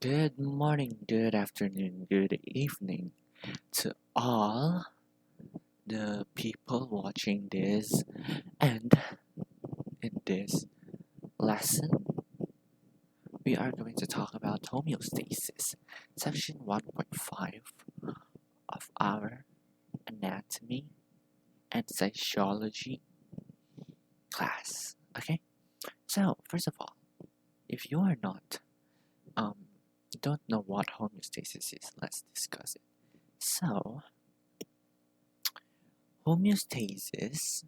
Good morning, good afternoon, good evening to all the people watching this. And in this lesson, we are going to talk about homeostasis, section 1.5 of our anatomy and physiology class. Okay, so first of all, if you are not, um, don't know what homeostasis is, let's discuss it. So, homeostasis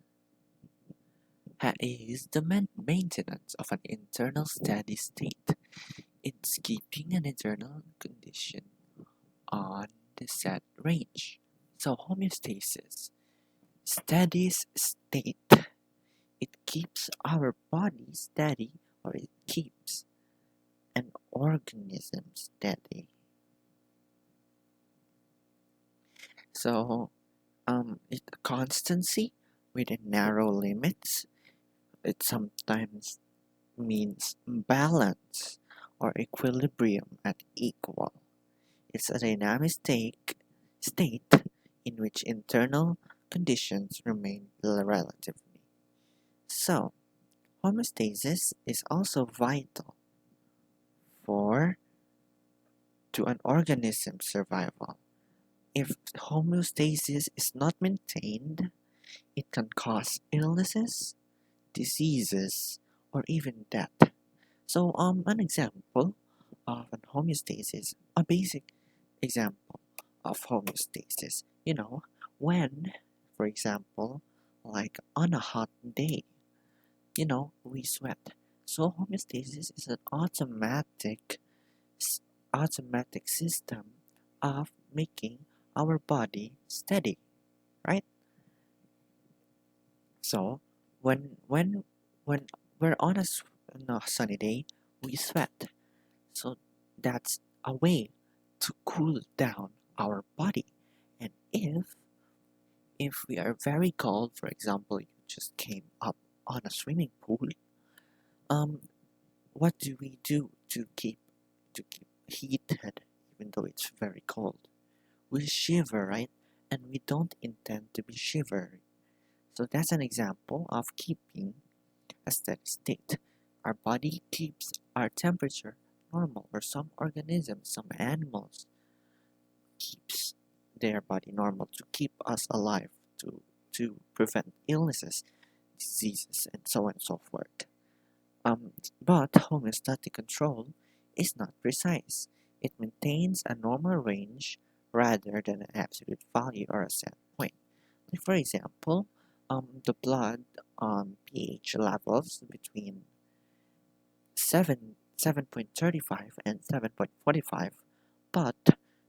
is the maintenance of an internal steady state. It's keeping an internal condition on the set range. So homeostasis, steady state. It keeps our body steady, or it keeps an organism steady. So it constancy within narrow limits. It sometimes means balance or equilibrium at equal. It's a dynamic state in which internal conditions remain relatively. So, homeostasis is also vital for to an organism's survival. If homeostasis is not maintained, it can cause illnesses, diseases, or even death. So, an example of an homeostasis, a basic example of homeostasis, when, for example, like on a hot day, we sweat. So, homeostasis is an automatic system of making our body steady, right? So, when we're on a sunny day, we sweat. So that's a way to cool down our body. And if we are very cold, for example, you just came up on a swimming pool, um, what do we do to keep heated even though it's very cold? We shiver, right? And we don't intend to be shivering. So that's an example of keeping a steady state. Our body keeps our temperature normal, or some organisms, some animals keeps their body normal to keep us alive, to prevent illnesses, diseases, and so on and so forth. But homeostatic control is not precise. It maintains a normal range rather than an absolute value or a set point. Like for example, the blood pH levels between 7.35 and 7.45, but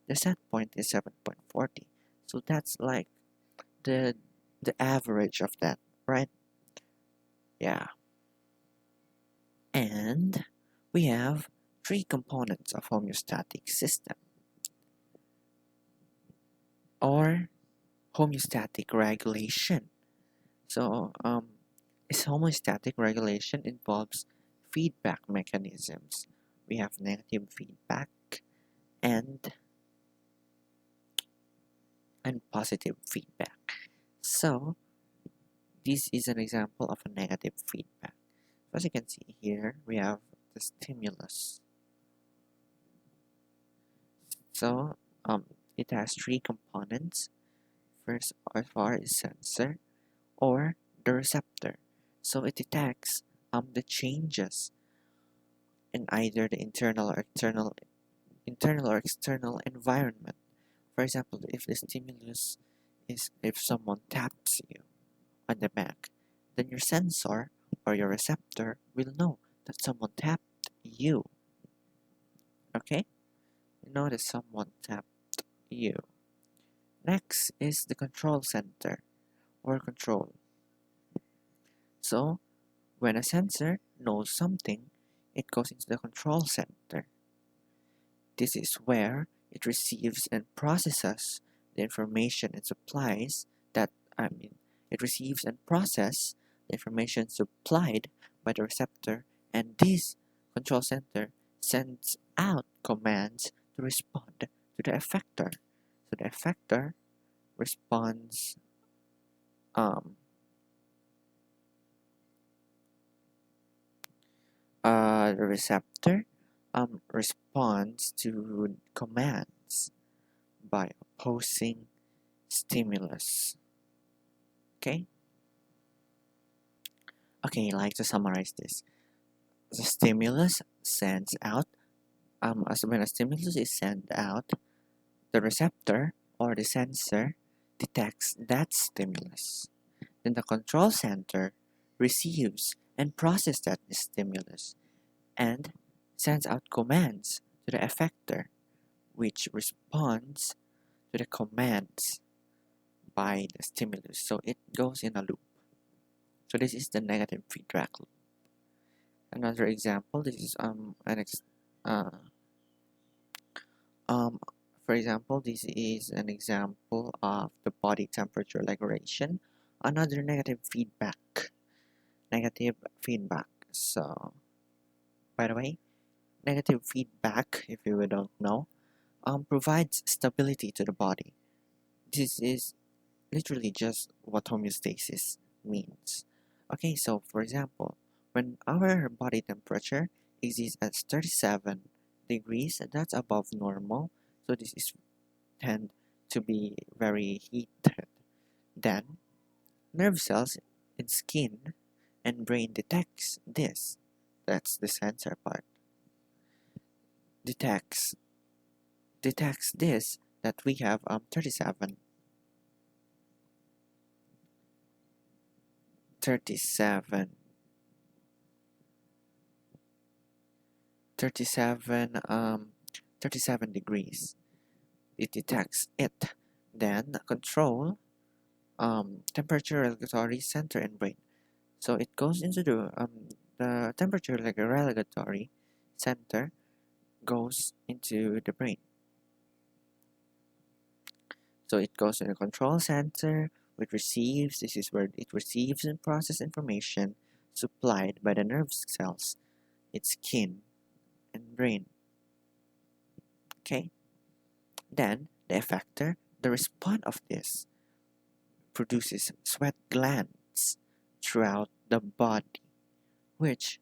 the set point is 7.40. So that's like the the average of that, right? Yeah. And we have three components of homeostatic system, or homeostatic regulation. So this homeostatic regulation involves feedback mechanisms. We have negative feedback and positive feedback. So this is an example of a negative feedback. As you can see here, we have the stimulus. So it has three components. First of all is sensor, or the receptor. So it detects the changes in either the internal or external environment. For example, if the stimulus is if someone taps you on the back, then your sensor or your receptor will know that someone tapped you. Okay? You know that someone tapped you. Next is the control center, or control. So, when a sensor knows something, it goes into the control center. This is where it receives and processes the information and supplies that, it receives and processes the information supplied by the receptor, and this control center sends out commands to respond to the effector. So the effector responds um, the receptor responds to commands by opposing stimulus. Okay? Okay, like to summarize this. The stimulus sends out, as when a stimulus is sent out, the receptor or the sensor detects that stimulus. Then the control center receives and processes that stimulus and sends out commands to the effector, which responds to the commands by the stimulus. So it goes in a loop. So this is the negative feedback loop. Another example, this is uh, um, for example, this is an example of the body temperature regulation. Another negative feedback. Negative feedback. So, by the way, negative feedback, if you don't know, provides stability to the body. This is literally just what homeostasis means. Okay, so for example, when our body temperature exists at 37 degrees, that's above normal, so this is tend to be very heated. Then, nerve cells in skin and brain detects this. That's the sensor part. Detects this that we have 37 37 37 37 degrees. It detects it. Then control temperature regulatory center in brain. So it goes into the temperature regulatory center goes into the brain. So it goes to the control center, which receives, this is where it receives and processes information supplied by the nerve cells, its skin and brain. Okay? Then the effector, the response of this, produces sweat glands throughout the body, which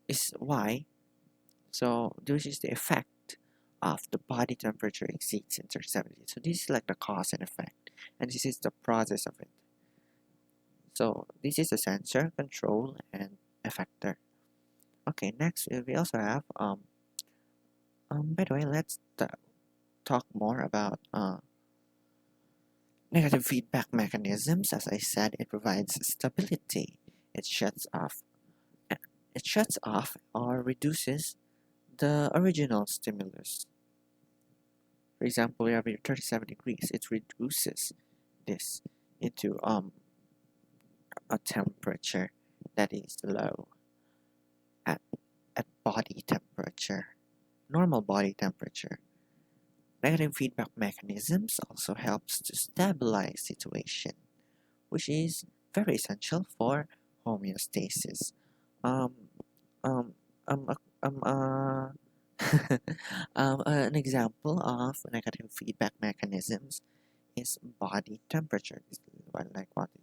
is why, so this is the effect of the body temperature exceeds into 70. So this is like the cause and effect, and this is the process of it. So this is the sensor, control, and effector. Okay, next we also have by the way, let's talk more about negative feedback mechanisms. As I said, it provides stability. It shuts off. It shuts off or reduces the original stimulus. For example, we have here 37 degrees. It reduces this into a temperature that is low at body temperature, normal body temperature. Negative feedback mechanisms also helps to stabilize situation, which is very essential for homeostasis. Um, um, um, an example of negative feedback mechanisms is body temperature. This is one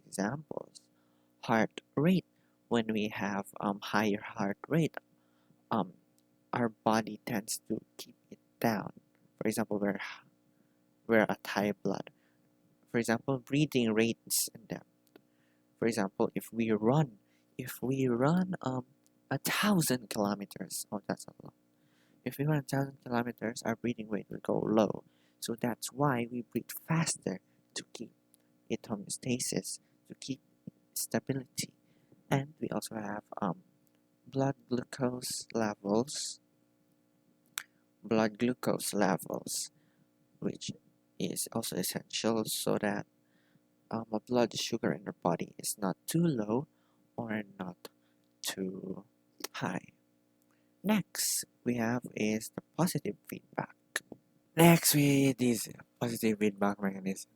examples. Heart rate. When we have higher heart rate, um, our body tends to keep it down. For example, we're at high blood. For example, breathing rates and depth. For example, if we run 1,000 kilometers, oh that's a lot. If we run 1,000 kilometers, our breathing rate will go low. So that's why we breathe faster to keep it homeostasis, to keep stability. And we also have blood glucose levels, blood glucose levels, which is also essential so that a blood sugar in our body is not too low or not too high. Next, we have is the positive feedback. Next, we this positive feedback mechanism.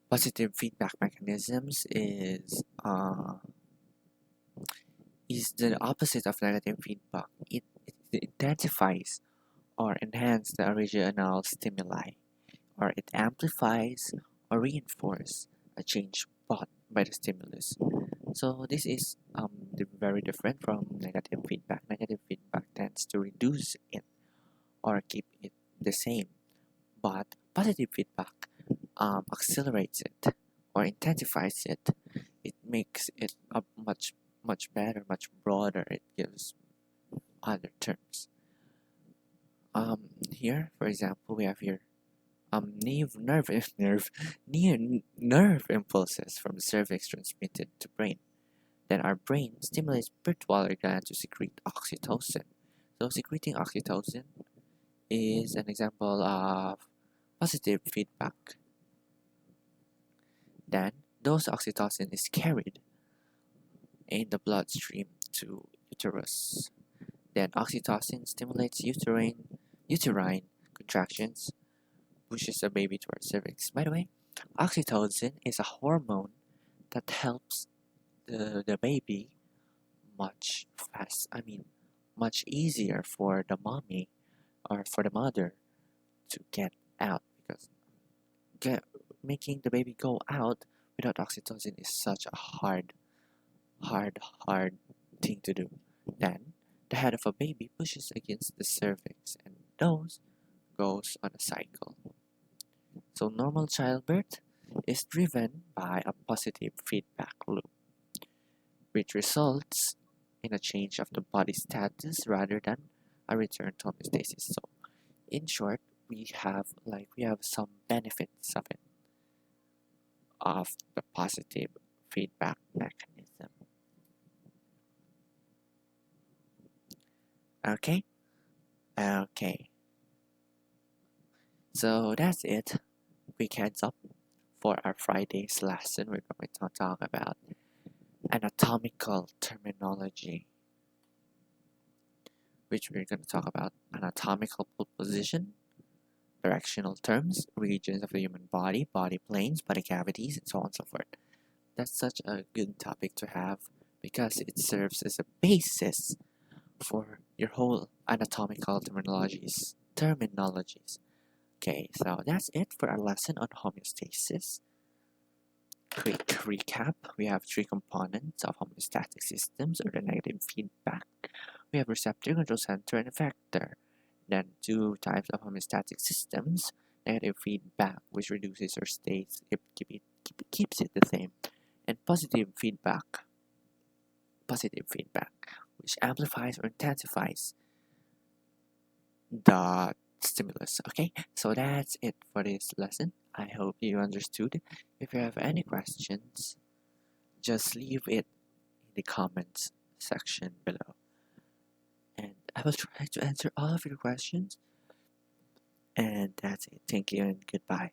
Positive feedback mechanisms is the opposite of negative feedback. It It intensifies or enhances the original stimuli, or it amplifies or reinforces a change brought by the stimulus. So this is very different from negative feedback. Negative feedback tends to reduce it or keep it the same, but positive feedback accelerates it or intensifies it. It makes it a much better, much broader. It gives other terms. Here, for example, we have here nerve impulses from the cervix transmitted to brain. Then our brain stimulates pituitary gland to secrete oxytocin. So secreting oxytocin is an example of positive feedback. Then those oxytocin is carried in the bloodstream to uterus. Then oxytocin stimulates uterine contractions, pushes the baby towards cervix. By the way, oxytocin is a hormone that helps the baby much fast. I mean, much easier for the mommy or for the mother to get out because get, making the baby go out without oxytocin is such a hard thing to do. Then the head of a baby pushes against the cervix and those goes on a cycle. So normal childbirth is driven by a positive feedback loop, which results in a change of the body status rather than a return to homeostasis. So in short, we have some benefits of the positive feedback mechanism. Okay? Okay. So that's it. Quick heads up for our Friday's lesson. We're going to talk about anatomical terminology, which we're going to talk about anatomical position, directional terms, regions of the human body, body planes, body cavities, and so on and so forth. That's such a good topic to have because it serves as a basis for your whole anatomical terminologies. Okay, so that's it for our lesson on homeostasis. Quick recap, we have three components of homeostatic systems or the negative feedback. We have receptor, control center, and effector. Then two types of homeostatic systems, negative feedback, which reduces or stays, keeps it the same, and positive feedback, which amplifies or intensifies the stimulus. Okay, so that's it for this lesson. I hope you understood. If you have any questions, just leave it in the comments section below. And I will try to answer all of your questions. And that's it. Thank you and goodbye.